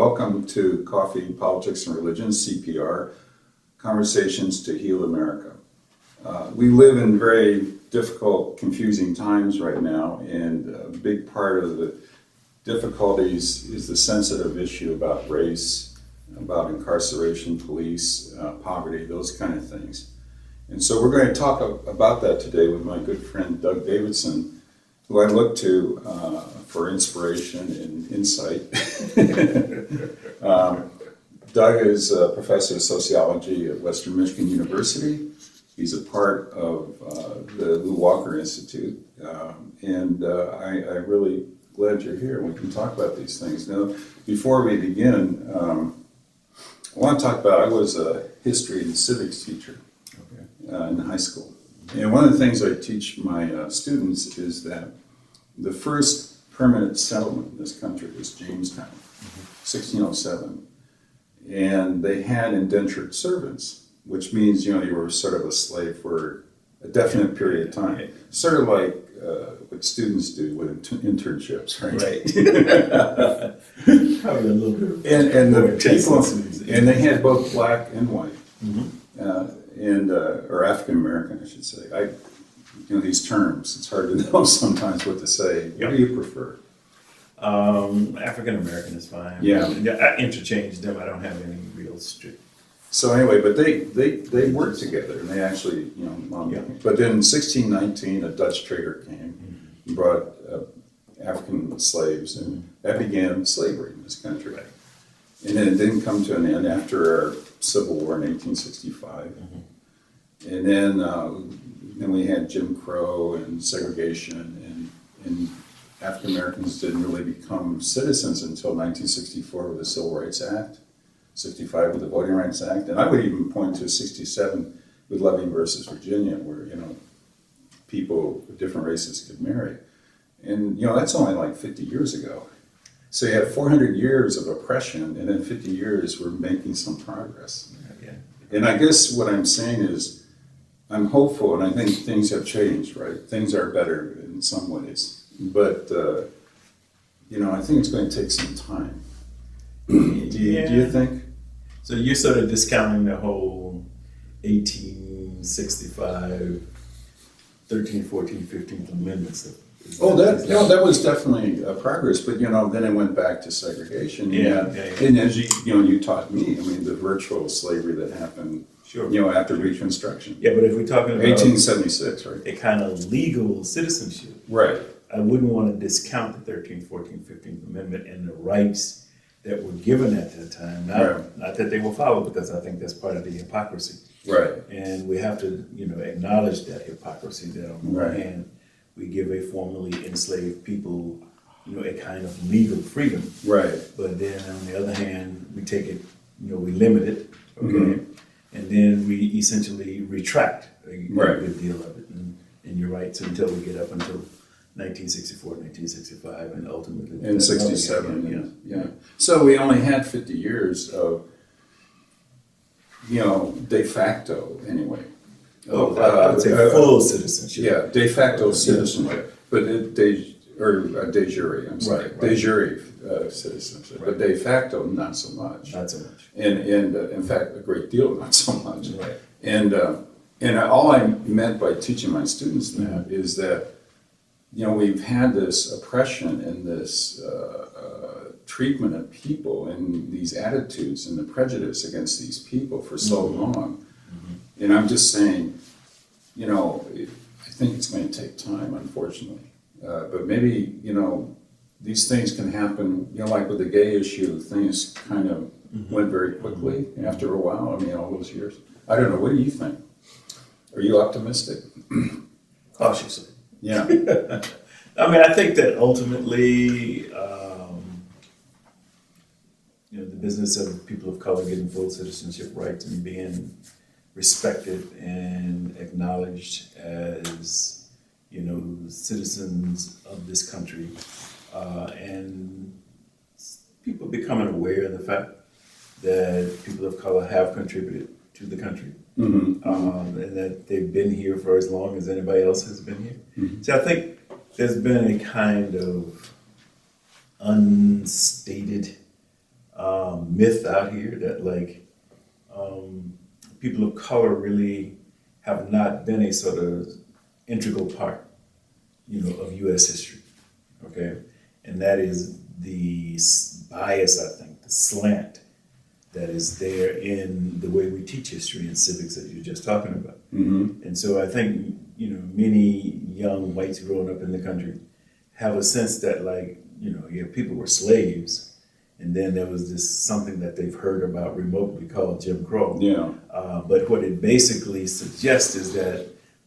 welcome to Coffee, Politics, and Religion, CPR, Conversations to Heal America. We live in very difficult, confusing times right now, and a big part of the difficulties is the sensitive issue about race, about incarceration, police, poverty, those kind of things. And so we're going to talk about that today with my good friend Doug Davidson, who I look to for inspiration and insight. Doug is a professor of sociology at Western Michigan University. He's a part of the Lou Walker Institute, and I really glad you're here. We can talk about these things. Now, before we begin, I want to talk about, I was a history and civics teacher in high school. And one of the things I teach my students is that the first permanent settlement in this country was Jamestown, 1607. And they had indentured servants, which means, you were sort of a slave for a definite period of time. Sort of like what students do with internships, right? Probably a little bit. And the people, and they had both black and white, or African American, I should say. These terms, it's hard to know sometimes what to say. What do you prefer? African American is fine. Yeah. I interchange them. I don't have any real strict. So anyway, but they worked together, and they actually, But then in 1619, a Dutch trader came and brought African slaves, and that began slavery in this country. Right. And then it didn't come to an end after our Civil War in 1865. And then we had Jim Crow and segregation, and African Americans didn't really become citizens until 1964 with the Civil Rights Act, 65 with the Voting Rights Act, and I would even point to 67 with Levy versus Virginia, where people of different races could marry, and that's only like 50 years ago. So you have 400 years of oppression, and then 50 years we're making some progress. Yeah. And I guess what I'm saying is, I'm hopeful, and I think things have changed, right? Things are better in some ways, but I think it's going to take some time. Do you think? So you're sort of discounting the whole 1865, 13th, 14th, 15th Amendments. That was definitely progress, but then it went back to segregation. And as you taught me, the virtual slavery that happened. Sure. After Reconstruction. Yeah, but if we're talking about 1876, right? A kind of legal citizenship, right? I wouldn't want to discount the 13th, 14th, 15th Amendment and the rights that were given at that time. Not that they were followed, because I think that's part of the hypocrisy. Right. And we have to, acknowledge that hypocrisy. That on the one hand, we give a formerly enslaved people, a kind of legal freedom. Right. But then on the other hand, we take it, we limit it. Okay. And then we essentially retract a good deal of it. And you're right, so until we get up until 1964, 1965, and ultimately... And 67. Yeah. So we only had 50 years of, de facto, anyway. I would say full citizenship. Yeah, de facto citizenship. But de jure, I'm sorry. Right. De jure citizenship. But de facto, not so much. Not so much. And in fact, a great deal, not so much. Right. And all I meant by teaching my students that is that, we've had this oppression and this treatment of people and these attitudes and the prejudice against these people for so long. And I'm just saying, I think it's going to take time, unfortunately. But maybe, these things can happen, like with the gay issue, things kind of went very quickly after a while. All those years. I don't know. What do you think? Are you optimistic? Cautiously. Yeah. I think that ultimately, the business of people of color getting full citizenship rights and being respected and acknowledged as, citizens of this country, and people becoming aware of the fact that people of color have contributed to the country, and that they've been here for as long as anybody else has been here. So I think there's been a kind of unstated myth out here that like people of color really have not been a sort of integral part, of U.S. history, okay? And that is the bias, I think, the slant that is there in the way we teach history and civics that you're just talking about. Mm-hmm. And so I think, many young whites growing up in the country have a sense that like, people were slaves, and then there was this something that they've heard about remotely called Jim Crow. Yeah. But what it basically suggests is that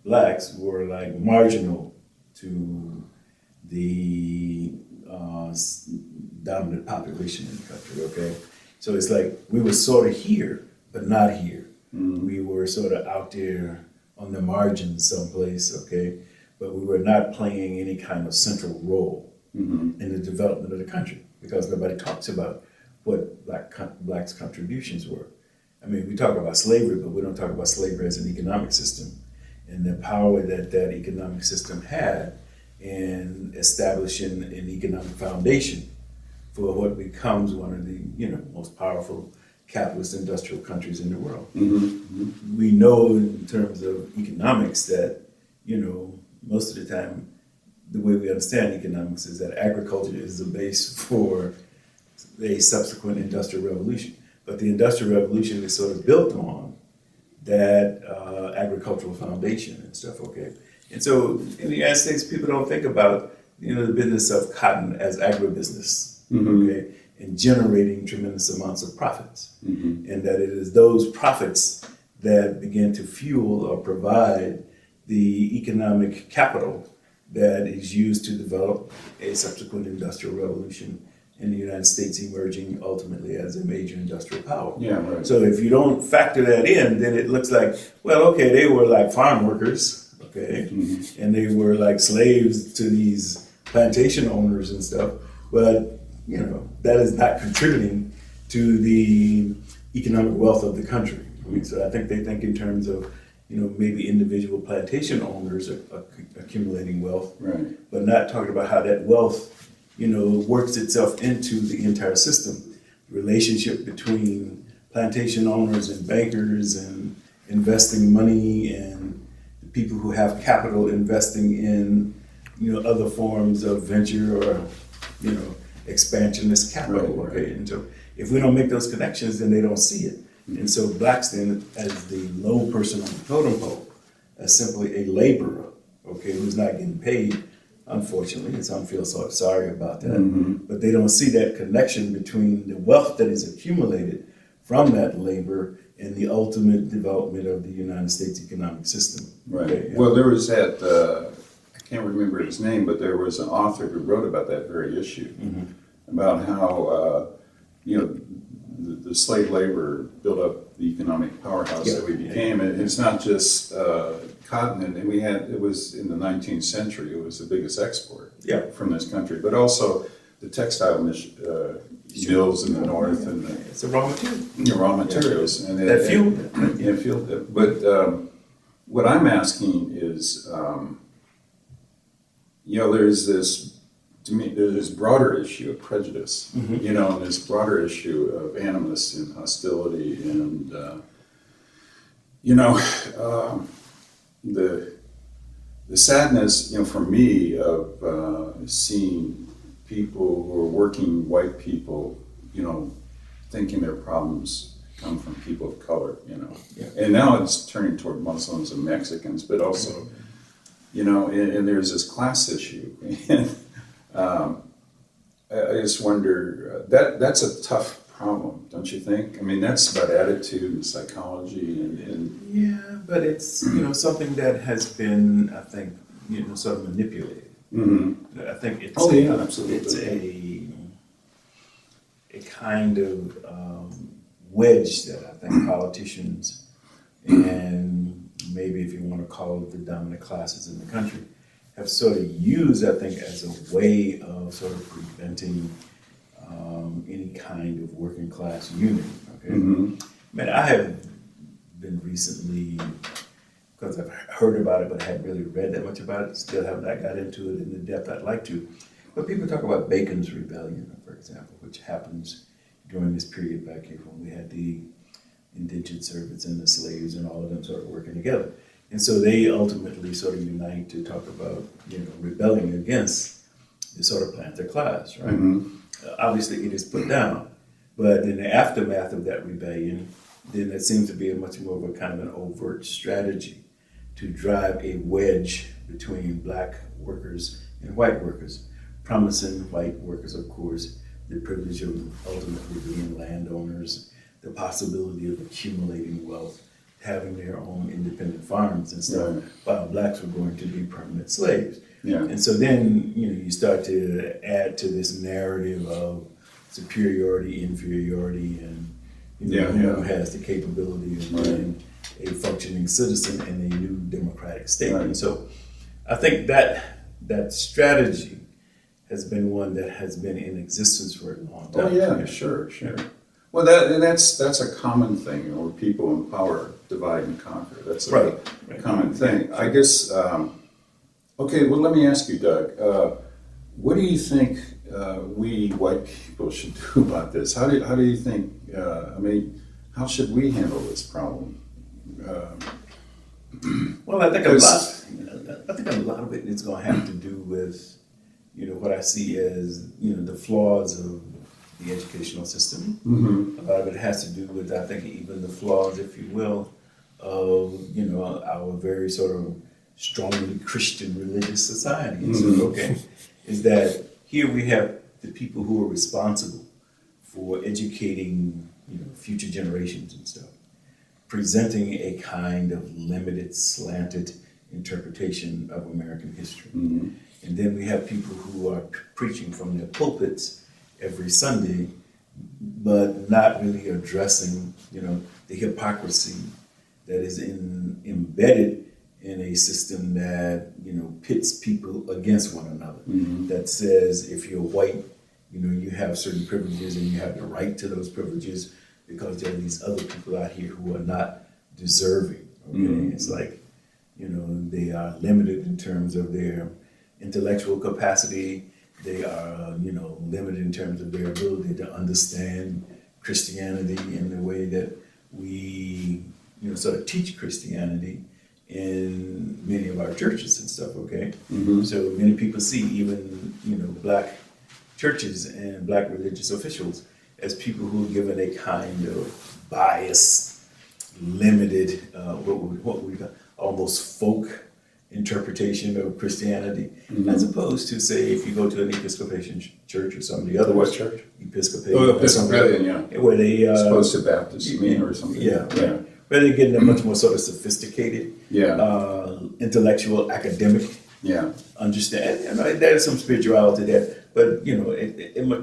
blacks were like marginal to the dominant population in the country, okay? So it's like we were sort of here, but not here. Mm-hmm. We were sort of out there on the margins someplace, okay? But we were not playing any kind of central role Mm-hmm. in the development of the country because nobody talks about what blacks' contributions were. I mean, we talk about slavery, but we don't talk about slavery as an economic system and the power that that economic system had in establishing an economic foundation for what becomes one of the most powerful capitalist industrial countries in the world. Mm-hmm. Mm-hmm. We know in terms of economics that most of the time the way we understand economics is that agriculture is the base for a subsequent industrial revolution. But the industrial revolution is sort of built on that agricultural foundation and stuff, okay? And so in the United States, people don't think about, the business of cotton as agribusiness, Mm-hmm. okay? And generating tremendous amounts of profits. Mm-hmm. And that it is those profits that begin to fuel or provide the economic capital that is used to develop a subsequent industrial revolution in the United States, emerging ultimately as a major industrial power. Yeah, right. So if you don't factor that in, then it looks like, well, okay, they were like farm workers, okay, Mm-hmm. and they were like slaves to these plantation owners and stuff, but that is not contributing to the economic wealth of the country. I mean, so I think they think in terms of maybe individual plantation owners are accumulating wealth, Right. but not talking about how that wealth, works itself into the entire system. The relationship between plantation owners and bankers and investing money and the people who have capital investing in, other forms of venture or, expansionist capital, Right, okay? right. And so if we don't make those connections, then they don't see it. And so blacks then, as the low person on the totem pole, as simply a laborer, okay, who's not getting paid, unfortunately, and some feel so sorry about that, Mm-hmm. but they don't see that connection between the wealth that is accumulated from that labor and the ultimate development of the United States economic system. Right. Okay, yeah. Well, there was that, I can't remember his name, but there was an author who wrote about that very issue, about how, the slave labor built up the economic powerhouse that we became. And it's not just cotton, and it was in the 19th century, it was the biggest export from this country, but also the textile mills in the north and It's a raw material. the raw materials. And That fueled it. Yeah, fueled it. But what I'm asking is, there's this, to me, there's this broader issue of prejudice, and this broader issue of animus and hostility and, the sadness, for me of seeing people who are working white people, thinking their problems come from people of color, Yeah. And now it's turning toward Muslims and Mexicans, but also, and there's this class issue. And I just wonder, that's a tough problem, don't you think? I mean, that's about attitude and psychology and Yeah, but it's something that has been, I think, sort of manipulated. mm-hmm. I think it's Oh, yeah, absolutely. It's a kind of wedge that I think politicians and maybe if you want to call it the dominant classes in the country have sort of used, I think, as a way of sort of preventing any kind of working class union. Okay, Man, I have been recently, because I've heard about it, but I haven't really read that much about it. Still have not got into it in the depth I'd like to. But people talk about Bacon's Rebellion, for example, which happens during this period back here when we had the indentured servants and the slaves and all of them sort of working together. And so they ultimately sort of unite to talk about, rebelling against the sort of planter class, right? Obviously it is put down, but in the aftermath of that rebellion, then there seems to be a much more of a kind of an overt strategy to drive a wedge between black workers and white workers, promising white workers, of course, the privilege of ultimately being landowners, the possibility of accumulating wealth, having their own independent farms and stuff, while blacks were going to be permanent slaves. Yeah. And so then, you start to add to this narrative of superiority, inferiority, and who has the capability of being a functioning citizen in a new democratic state. Right. And so I think that strategy has been one that has been in existence for a long time. Oh yeah, sure. Well, that's a common thing, where people in power divide and conquer. That's a common thing. I guess. Okay, well, let me ask you, Doug. What do you think we white people should do about this? How do you think? How should we handle this problem? Well, I think a lot of it is going to have to do with what I see as the flaws of the educational system. A lot of it has to do with, I think, even the flaws, if you will, of our very sort of strongly Christian religious society. And so, is that here we have the people who are responsible for educating future generations and stuff, presenting a kind of limited, slanted interpretation of American history. And then we have people who are preaching from their pulpits every Sunday, but not really addressing, the hypocrisy that is embedded in a system that, pits people against one another. That says if you're white, you have certain privileges and you have the right to those privileges because there are these other people out here who are not deserving. It's like, they are limited in terms of their intellectual capacity. They are, limited in terms of their ability to understand Christianity in the way that we, sort of teach Christianity in many of our churches and stuff, So many people see even, black churches and black religious officials as people who are given a kind of biased, limited, what we call almost folk interpretation of Christianity, as opposed to, say, if you go to an Episcopalian church or some of the other What church? Episcopalian. Oh, Episcopalian, where they as opposed to Baptist, you mean, or something. Where they're getting a much more sort of sophisticated, intellectual, academic understand. There's some spirituality there, but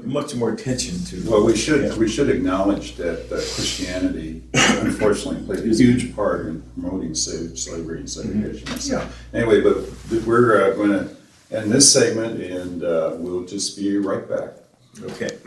much more attention to. Well, we should acknowledge that Christianity, unfortunately, played a huge part in promoting slavery and segregation. So, anyway, but we're going to end this segment, and we'll just be right back. Okay.